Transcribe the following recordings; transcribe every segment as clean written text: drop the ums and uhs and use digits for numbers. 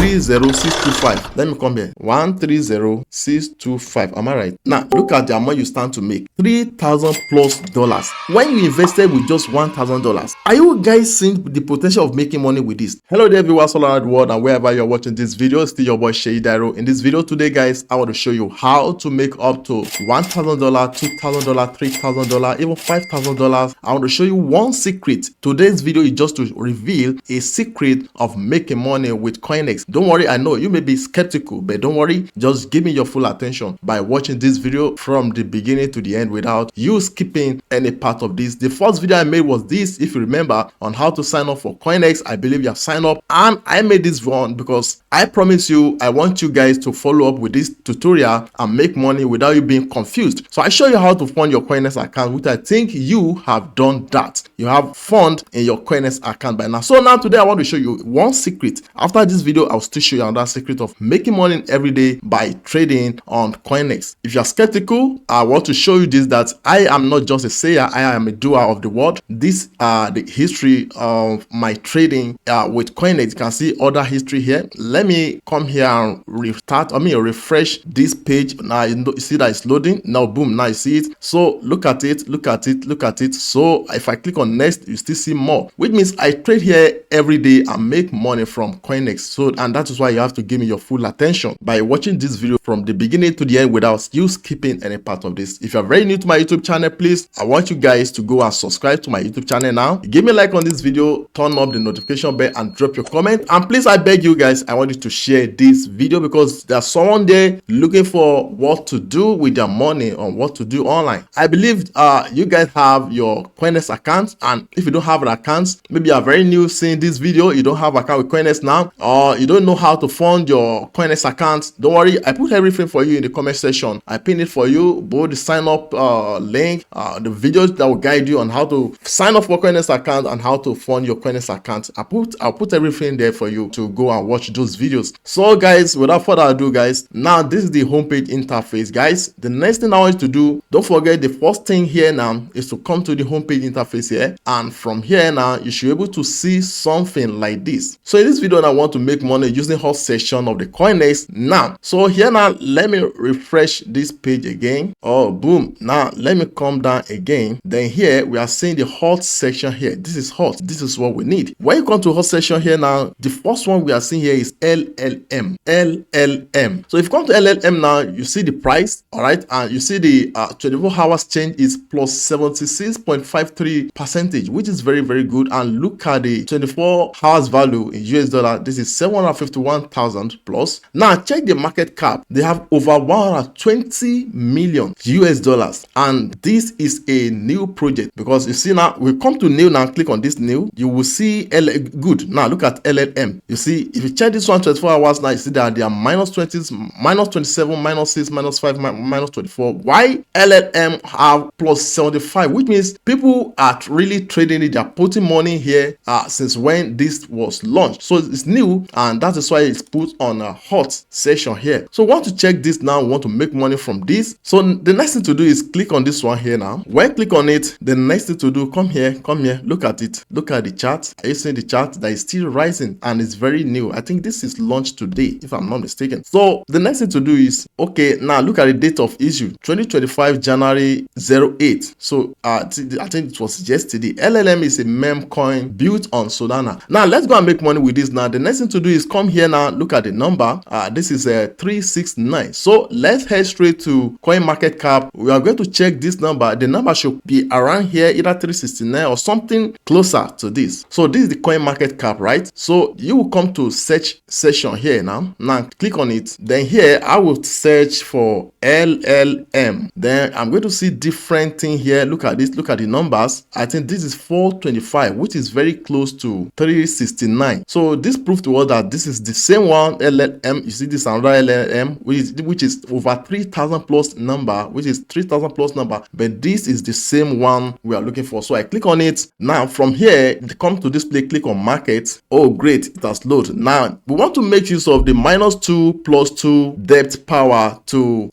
130625. Let me come here. 130625. Am I right? Now look at the amount you stand to make. $3,000 plus when you invested with just $1,000. Are you guys seeing the potential of making money with this? Hello there viewers all around the world and wherever you're watching this video. It's still your boy Shay Dairo. In this video today guys, I want to show you how to make up to $1,000, $2,000, $3,000, even $5,000. I want to show you one secret. Today's video is just to reveal a secret of making money with CoinEx. Don't worry, I know you may be skeptical, but don't worry, just give me your full attention by watching this video from the beginning to the end without you skipping any part of this. The first video I made was this, if you remember, on how to sign up for CoinEx. I believe you have signed up, and I made this one because I promise you I want you guys to follow up with this tutorial and make money without you being confused. So I show you how to fund your CoinEx account, which I think you have done that. You have fund in your CoinEx account by now. So now today I want to show you one secret. After this video I'll still show you another secret of making money every day by trading on CoinEx. If you're skeptical, I want to show you this, that I am not just a sayer, I am a doer of the word. This the history of my trading with CoinEx. You can see other history here. Let me come here and refresh this page. Now you see that it's loading. Now boom, now you see it. So look at it, look at it, look at it. So if I click on next, you still see more, which means I trade here every day and make money from CoinEx. So, and that is why you have to give me your full attention by watching this video from the beginning to the end without you skipping any part of this. If you're very new to my YouTube channel, please, I want you guys to go and subscribe to my YouTube channel now. Give me a like on this video, turn up the notification bell and drop your comment. And please, I beg you guys, I want you to share this video because there's someone there looking for what to do with their money or what to do online. I believe you guys have your CoinEx account, and if you don't have an account, maybe you are very new seeing this video, you don't have an account with CoinEx now, or you don't know how to fund your CoinEx account. Don't worry, I put everything for you in the comment section. I pin it for you, both the sign up link, the videos that will guide you on how to sign up for CoinEx account and how to fund your CoinEx account. I'll put everything there for you to go and watch those videos. So guys, without further ado guys, now this is the homepage interface guys. The next thing I want you to do, don't forget the first thing here now is to come to the homepage interface here, and from here now you should be able to see something like this. So in this video I want to make money using hot section of the CoinEx now. So here now let me refresh this page again. Oh boom, now let me come down again. Then here we are seeing the hot section here. This is hot, this is what we need. When you come to hot section here now, the first one we are seeing here is LLM. So if you come to LLM now, you see the price, all right, and you see the 24 hours change is plus 76.53%, which is very good. And look at the 24 hours value in US dollar. This is 751,000 plus. Now check the market cap. They have over 120 million US dollars, and this is a new project because you see now we come to new now. Click on this new, you will see good. Now look at LLM. You see if you check this one 24 hours now, you see that they are minus 20s, minus 27, minus 6, minus 5, minus 24. Why LLM have plus 75, which means people are really trading it. They are putting money here since when this was launched. So it's new, and that is why it's put on a hot session here. So we want to check this now. We want to make money from this. So the next thing to do is click on this one here now. When you click on it, the next thing to do, come here, look at it, look at the chart. Are you seeing the chart that is still rising and it's very new? I think this is launched today if I'm not mistaken. So the next thing to do is, okay, now look at the date of issue, 2025 January 08. So I think it was yesterday. LLM is a meme coin built on Solana. Now let's go and make money with this. Now the next thing to do is come here now, look at the number. This is 369. So let's head straight to CoinMarketCap. We are going to check this number. The number should be around here, either 369 or something closer to this. So this is the CoinMarketCap, right? So you will come to search session here now. Now click on it. Then here I will search for LLM. Then I'm going to see different thing here. Look at this, look at the numbers. I think this is 425, which is very close to 369. So this proves to us that this is the same one LLM. You see this another LLM which is over 3,000 plus number, which is 3,000 plus number, but this is the same one we are looking for. So I click on it. Now from here come to display, click on market. Oh great, it has loaded. Now we want to make use of the -2 + 2 depth power to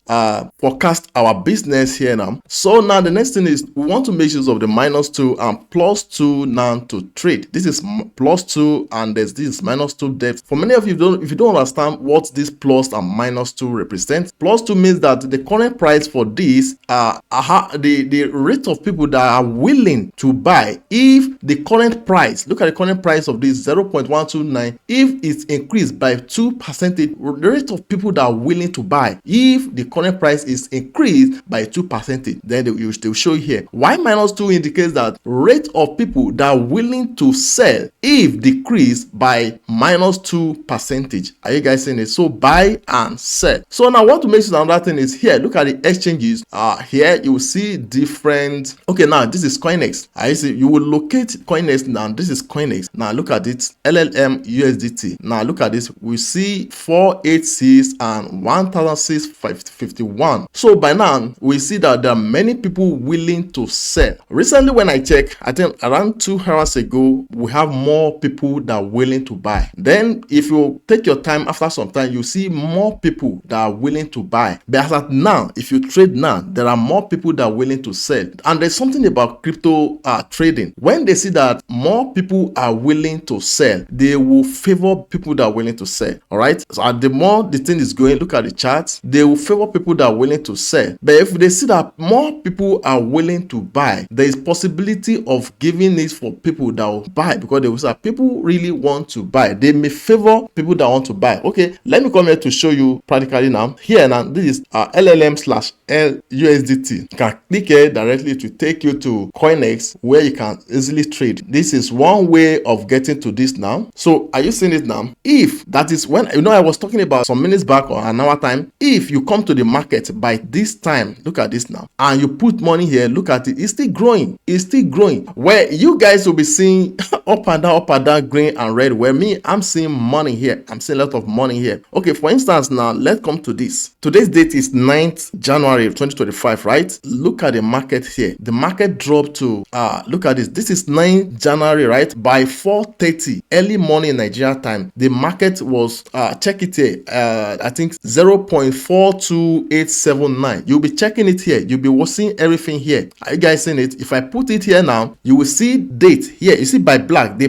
forecast our business here now. So now the next thing is we want to make use of the -2 and +2 now to trade. This is +2 and this is -2 depth. For many of you, if you don't understand what this plus and minus 2 represents, plus 2 means that the current price for this the rate of people that are willing to buy. If the current price, look at the current price of this 0.129, if it's increased by 2%, the rate of people that are willing to buy, if the current price is increased by 2%, then they will show here. Y minus 2 indicates that rate of people that are willing to sell if decreased by minus 2%. Are you guys seeing it? So buy and sell. So now what to make sure another thing is here, look at the exchanges. Here you will see different. Okay, now this is CoinEx. I see you will locate CoinEx now. This is CoinEx. Now look at it, LLM USDT. Now look at this. We see 486 and 1651. So by now we see that there are many people willing to sell. Recently when I check, I think around 2 hours ago, we have more people that are willing to buy. Then if you take your time, after some time you see more people that are willing to buy. But as at now, if you trade now, there are more people that are willing to sell. And there's something about crypto trading. When they see that more people are willing to sell, they will favor people that are willing to sell. All right, so the more the thing is going, look at the charts, they will favor people that are willing to sell. But if they see that more people are willing to buy, there is possibility of giving this for people that will buy, because they will say people really want to buy. They may favor people that want to buy. Okay, let me come here to show you practically now. Here now, this is LLM/USDT. You can click here directly to take you to CoinEx, where you can easily trade. This is one way of getting to this now. So are you seeing it now? If that is when, I was talking about some minutes back or an hour time, if you come to the market by this time, look at this now, and you put money here, look at it, it's still growing. It's still growing. Where you guys will be seeing up and down, green and red. Where me, I'm seeing money here. I'm seeing a lot of money here. Okay, for instance, now let's come to this. Today's date is 9th January 2025, right? Look at the market here. The market dropped to look at this. This is 9th January, right? By 4:30 early morning Nigeria time, the market was check it here. I think 0.42879. You'll be checking it here. You'll be seeing everything here. Are you guys seeing it? If I put it here now, you will see date here. You see by black, they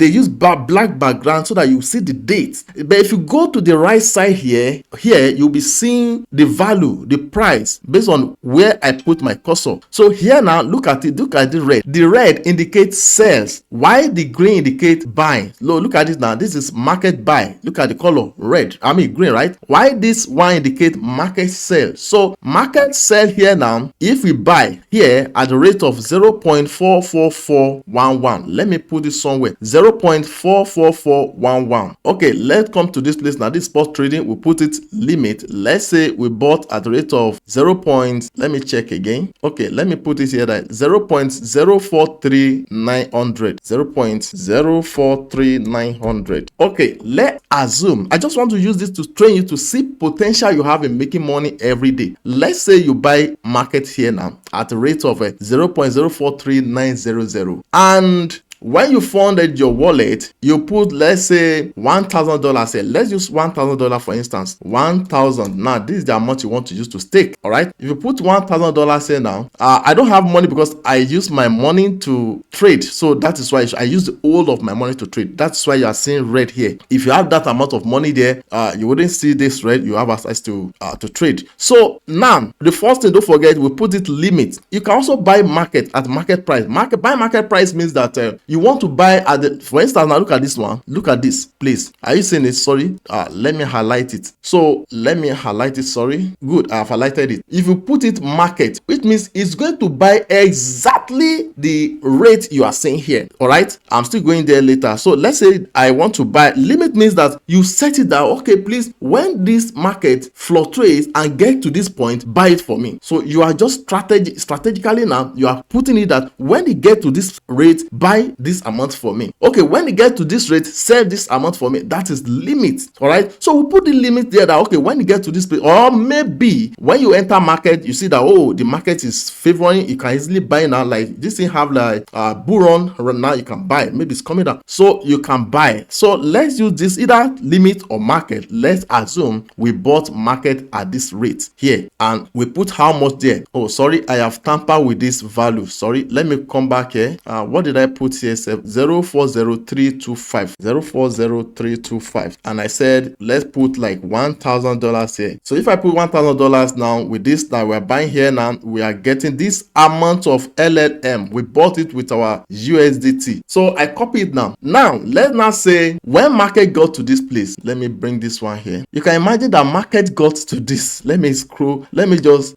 use black background so that you see the date. But if you go to the right side here you'll be seeing the value, the price based on where I put my cursor. So here now, look at it. Look at the red. The red indicates sales, while the green indicates buying. Look at it now. This is market buy. Look at the color red. Green, right? Why this one indicate market sell? So market sell here now. If we buy here at the rate of 0.44411, let me put it somewhere. 0.44411. Okay, let's come to this place now. This spot trading, we put it limit. Let's say we bought at the rate of 0. Let me check again. Okay, let me put it here that 0.043900. 0.043900. Okay, let's assume. I just want to use this to train you to see potential you have in making money every day. Let's say you buy market here now at a rate of 0.043900, and when you funded your wallet, you put, let's say, $1,000 here. Let's use $1,000 for instance. 1,000. Now, this is the amount you want to use to stake. All right. If you put $1,000 here now, I don't have money because I use my money to trade. So that is why I use the whole of my money to trade. That's why you are seeing red here. If you have that amount of money there, you wouldn't see this red. You have access to trade. So now, the first thing, don't forget, we put it limit. You can also buy market at market price. Buy market price means that you want to buy at the, for instance, now look at this one. Look at this, please. Are you seeing it? Sorry. Let me highlight it. So let me highlight it. Sorry. Good. I've highlighted it. If you put it market, which means it's going to buy exactly the rate you are seeing here. All right. I'm still going there later. So let's say I want to buy. Limit means that you set it down. Okay, please. When this market fluctuates and get to this point, buy it for me. So you are just strategically now. You are putting it that when it get to this rate, buy this amount for me. Okay, when it get to this rate, sell this amount for me. That is limit. All right. So we put the limit there that okay, when you get to this place, or maybe when you enter market, you see that oh, the market is favoring, you can easily buy now. Like this thing have like bull run right now, you can buy. Maybe it's coming down, so you can buy. So let's use this either limit or market. Let's assume we bought market at this rate here, and we put how much there. Oh, sorry, I have tampered with this value. Sorry, let me come back here. What did I put here? here 040325, 040325, and I said let's put like $1,000 here. So if I put $1,000 now with this that we're buying here now, we are getting this amount of LLM. We bought it with our USDT. So I copy it now. Now let's now say when market got to this place, let me bring this one here. You can imagine that market got to this. Let me scroll. Let me just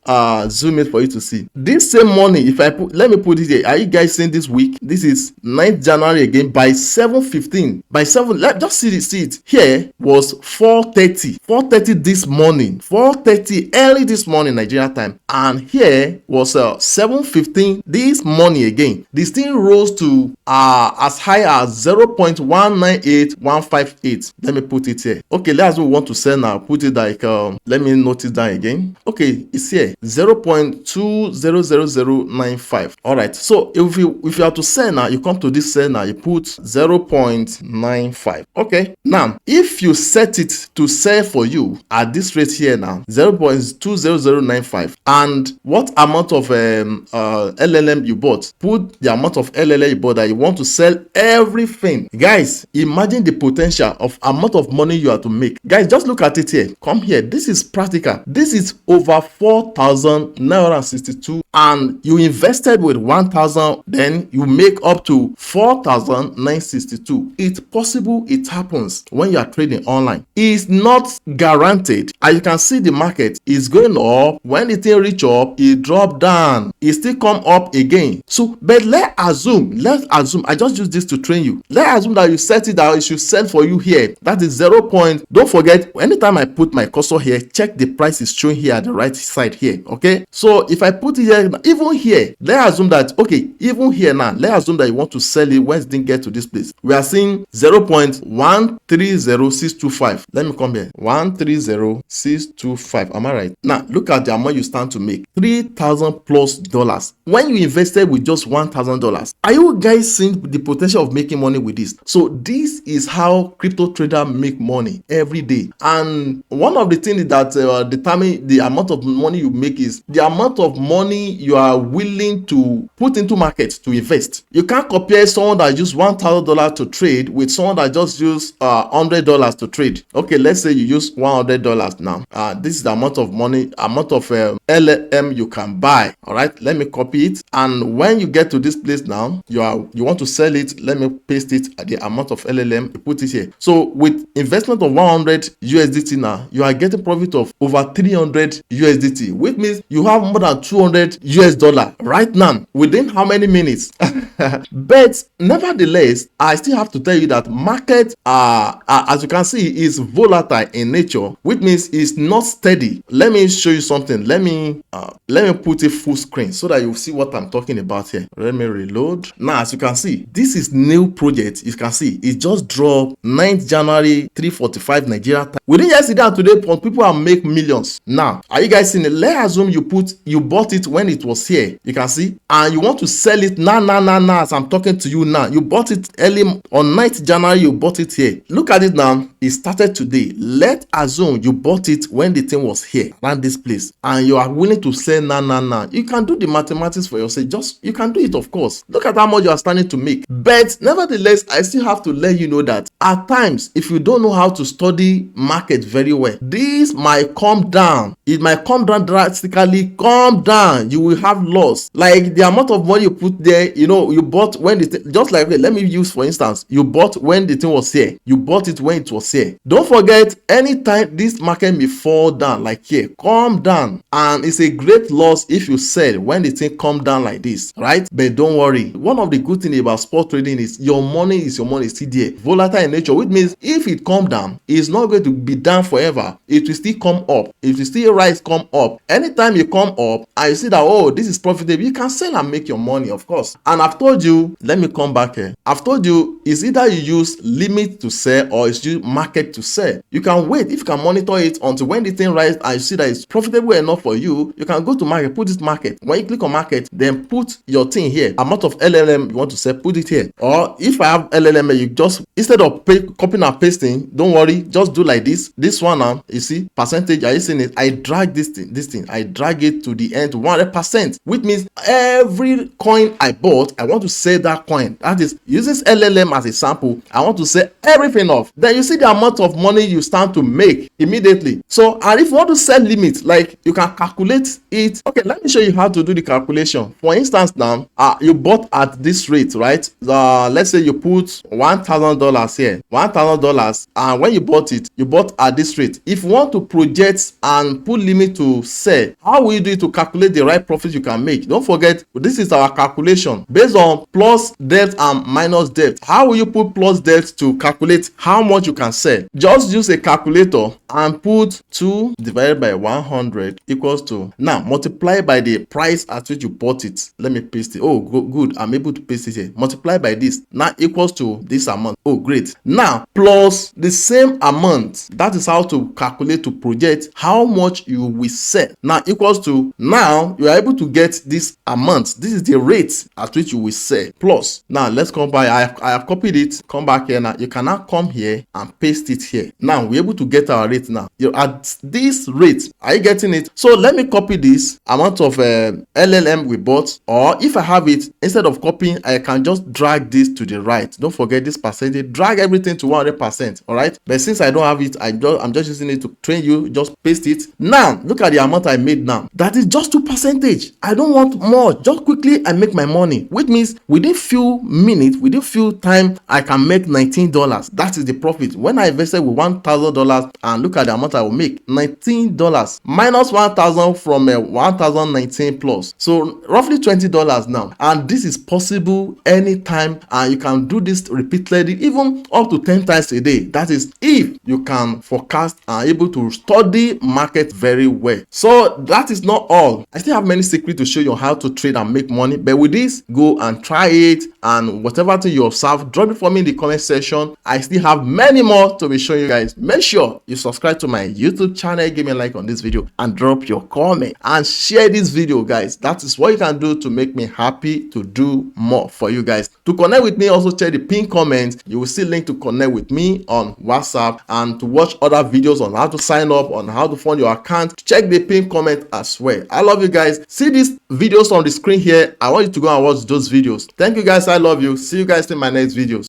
zoom it for you to see. This same money, if I put, let me put it here. Are you guys seeing this week? This is 9th January again by 7:15. By 7, let's just see it. Here was 4:30. 4:30 this morning. 4:30 early this morning Nigeria time. And here was 7:15 this morning again. This thing rose to as high as 0.198158. Let me put it here. Okay, let's we want to sell now. Put it like let me note it down again. Okay, it's here 0.200095. All right, so if you have to sell now, you come to this sell now, you put 0.95. okay, now if you set it to sell for you at this rate here now 0.20095, and what amount of LLM you bought, put the amount of LLM you bought that you want to sell everything. Guys, imagine the potential of amount of money you have to make. Guys, just look at it here. Come here. This is practical. This is over 4,962, and you invested with 1,000, then you make up to 4,962. It's possible. It happens when you are trading online. It's not guaranteed. As you can see, the market is going up. When it reach up, it drop down. It still come up again. So, but let's assume. I just use this to train you. Let's assume that you set it out. It should sell for you here. That is 0. Don't forget, anytime I put my cursor here, check the price is showing here at the right side here. Okay, so if I put it here, even here, let's assume that, okay, even here now, let's assume that you want to sell it when it didn't get to this place. We are seeing 0.130625. Let me come here. 130625. Am I right? Now look at the amount you stand to make. $3,000+ when you invested with just $1,000. Are you guys seeing the potential of making money with this? So this is how crypto traders make money every day. And one of the things that determine the amount of money you make is the amount of money you are willing to put into market to invest. You can't compare someone that used $1,000 to trade with someone that just used $100 to trade. Okay, let's say you use $100 now. This is the amount of money, amount of LLM you can buy. All right, let me copy it. And when you get to this place now, you want to sell it. Let me paste it at the amount of LLM. You put it here. So with investment of 100 USDT now, you are getting profit of over 300 USDT, which means you have more than 200 US dollar right now within how many minutes? But nevertheless, I still have to tell you that market, as you can see, is volatile in nature, which means it's not steady. Let me show you something. Let me put it full screen so that you see what I'm talking about here. Let me reload. Now, as you can see, this is new project. You can see it just dropped 9th January 3:45 Nigeria time. Within yesterday and today, people are make millions. Now, are you guys seeing it? Let's assume you bought it when it was here. You can see, and you want to sell it now. As I'm talking to you now, you bought it early on 9th January. You bought it here. Look at it now. It started today. Let's assume you bought it when the thing was here around this place, and you are willing to sell now. You can do the mathematics for yourself. You can do it, of course. Look at how much you are starting to make. But nevertheless, I still have to let you know that at times, if you don't know how to study market very well, this might come down. It might come down drastically. Come down. You will have loss. Like the amount of money you put there, you bought when the thing, just like, let me use for instance, you bought when the thing was here. You bought it when it was here. Don't forget, anytime this market may fall down like here, come down, and it's a great loss if you sell when the thing come down like this, right? But don't worry. One of the good things about spot trading is your money is still there, volatile in nature, which means if it come down, it's not going to be down forever. It will still come up. It will still rise, come up. Anytime you come up and you see that, oh, this is profitable, you can sell and make your money, of course. And I've told you, let me come back here. I've told you, it's either you use limit to sell or it's use market to sell. You can wait. If you can monitor it until when the thing rises and you see that it's profitable enough for you, you can go to market, put this market. When you click on market, then put your thing here. Amount of LLM you want to sell, put it here. Or if I have LLM, you just, instead of copying and pasting, don't worry, just do like this. This one now, you see, percentage, are you seeing it? I drag this thing, I drag it to the end, 100%. 100%, which means every coin I bought, I want to sell that coin. That is, using LLM as a sample, I want to sell everything off. Then you see the amount of money you stand to make immediately. So, and if you want to set limits, like you can calculate it. Okay, let me show you how to do the calculation. For instance, now you bought at this rate, right? Let's say you put $1,000 here, $1,000, and when you bought it, you bought at this rate. If you want to project and put limit to sell, how will you do it to calculate the right profit you can make? Don't forget, this is our calculation based on plus debt and minus debt. How will you put plus debt to calculate how much you can sell? Just use a calculator and put 2 divided by 100 equals to, now multiply by the price at which you bought it. Let me paste it. Oh, good, I'm able to paste it here. Multiply by this, now equals to this amount. Oh, great. Now plus the same amount. That is how to calculate, to project how much you will sell. Now equals to, now you are able to get this amount. This is the rate at which you will sell. Plus, now let's come by. I have copied it. Come back here now. You can now come here and paste it here. Now we're able to get our rate now. You're at this rate. Are you getting it? So let me copy this amount of LLM we bought, or if I have it, instead of copying, I can just drag this to the right. Don't forget this percentage. Drag everything to 100%. All right. But since I don't have it, I'm just using it to train you. Just paste it. Now look at the amount I made now. That is just 2%. I don't want more. Just quickly I make my money, which means within few minutes, within few time, I can make $19. That is the profit. When I invested with $1,000, and look at the amount I will make, $19 minus 1,000 from 1,019 plus, so roughly $20 now. And this is possible anytime, and you can do this repeatedly, even up to 10 times a day. That is if you can forecast and able to study market very well. So that is not all. I still have many secrets to show you how to trade and make money, but with this, go and try it, and whatever thing you observe, drop it for me in the comment section. I still have many more to be showing you guys. Make sure you subscribe to my YouTube channel, give me a like on this video, and drop your comment and share this video, guys. That is what you can do to make me happy to do more for you guys. To connect with me, also check the pinned comment. You will see link to connect with me on WhatsApp, and to watch other videos on how to sign up, on how to fund your account. Check the pinned comment as well. I love you guys. See these videos on the screen here. I want you to go and watch those videos. Thank you guys. I love you. See you guys in my next videos.